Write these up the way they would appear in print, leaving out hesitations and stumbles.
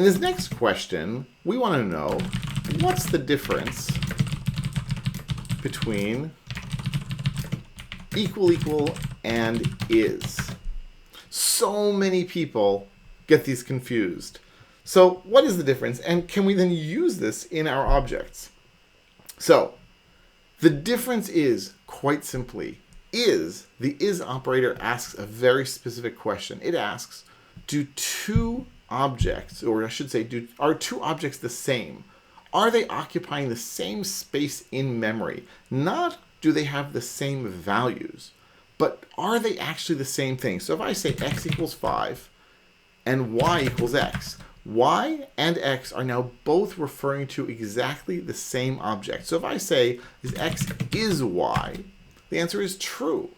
In this next question, we want to know what's the difference between equal and is. So many people get these confused. So what is the difference, and can we then use this in our objects? So the difference is, quite simply, the is operator asks a very specific question. It asks, do two objects, or I should say, are two objects the same? Are they occupying the same space in memory? Not do they have the same values, but are they actually the same thing? So if I say x equals 5 and y equals x, y and x are now both referring to exactly the same object. So if I say, is x is y, the answer is true.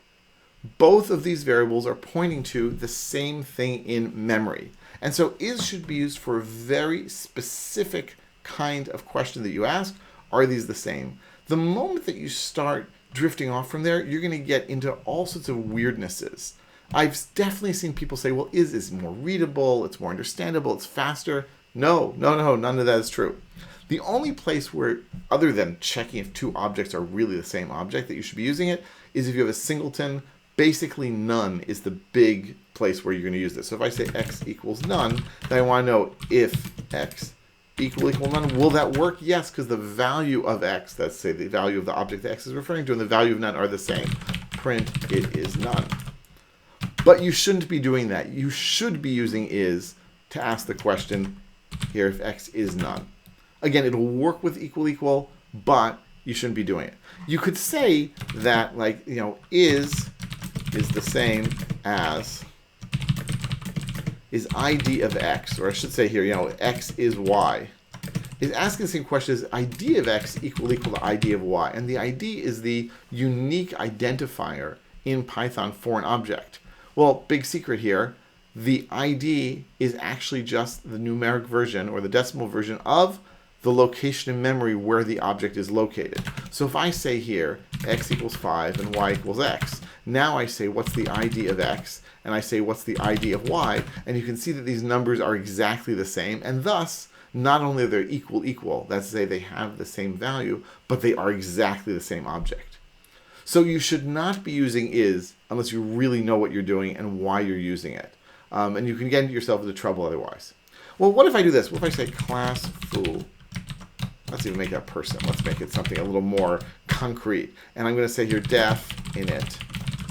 Both of these variables are pointing to the same thing in memory. And so is should be used for a very specific kind of question that you ask. Are these the same? The moment that you start drifting off from there, you're going to get into all sorts of weirdnesses. I've definitely seen people say, well, is more readable, it's more understandable, it's faster. No, none of that is true. The only place where, other than checking if two objects are really the same object, that you should be using it is if you have a singleton. Basically, none is the big place where you're going to use this. So if I say x equals none, then I want to know if x equal none. Will that work? Yes, because the value of x, let's say the value of the object that x is referring to, and the value of none are the same. Print it is none. But you shouldn't be doing that. You should be using is to ask the question here if x is none. Again, it'll work with equal, but you shouldn't be doing it. You could say that, like, is the same as is ID of x, or I should say here, x is y. Is asking the same question, is ID of x equal to ID of y? And the ID is the unique identifier in Python for an object. Well, big secret here, the ID is actually just the numeric version or the decimal version of the location in memory where the object is located. So if I say here x equals 5 and y equals x, now I say what's the ID of x, and I say what's the ID of y, and you can see that these numbers are exactly the same, and thus not only are they equal, that's to say they have the same value, but they are exactly the same object. So you should not be using is unless you really know what you're doing and why you're using it. And you can get yourself into trouble otherwise. Well, what if I do this? What if I say class foo? Let's even make that person. Let's make it something a little more concrete. And I'm going to say here def init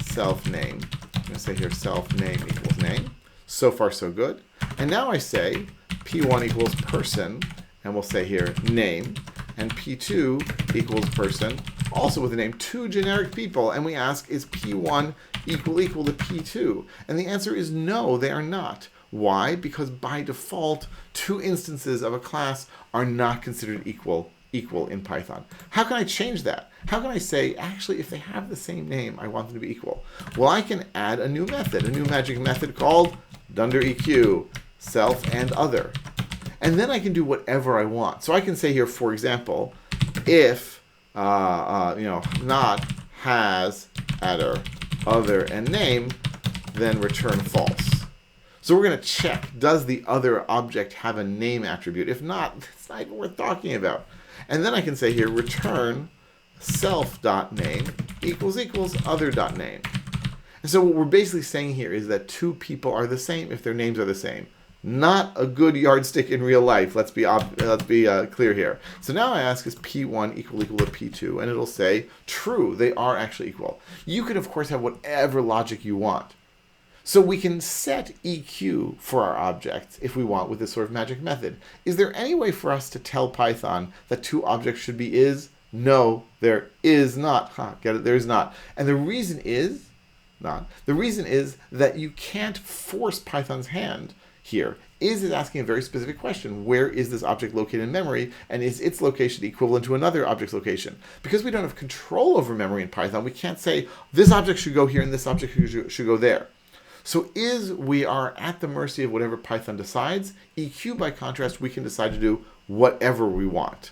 self name. I'm going to say here self name equals name. So far, so good. And now I say p1 equals person, and we'll say here name, and p2 equals person, also with a name, two generic people, and we ask, is p1 equal to p2? And the answer is no, they are not. Why? Because by default, two instances of a class are not considered equal in Python. How can I change that? How can I say, actually, if they have the same name, I want them to be equal? Well, I can add a new method, a new magic method called dundereq, self and other. And then I can do whatever I want. So I can say here, for example, if not has adder, other, and name, then return false. So we're going to check, does the other object have a name attribute? If not, it's not even worth talking about. And then I can say here, return self.name equals other.name. And so what we're basically saying here is that two people are the same if their names are the same. Not a good yardstick in real life. Let's be clear here. So now I ask, is P1 equal to P2? And it'll say, true, they are actually equal. You can, of course, have whatever logic you want. So we can set EQ for our objects if we want with this sort of magic method. Is there any way for us to tell Python that two objects should be is? No, there is not. Get it? There is not. And the reason is not. The reason is that you can't force Python's hand here. Is asking a very specific question. Where is this object located in memory? And is its location equivalent to another object's location? Because we don't have control over memory in Python, we can't say this object should go here and this object should go there. So we are at the mercy of whatever Python decides. EQ, by contrast, we can decide to do whatever we want.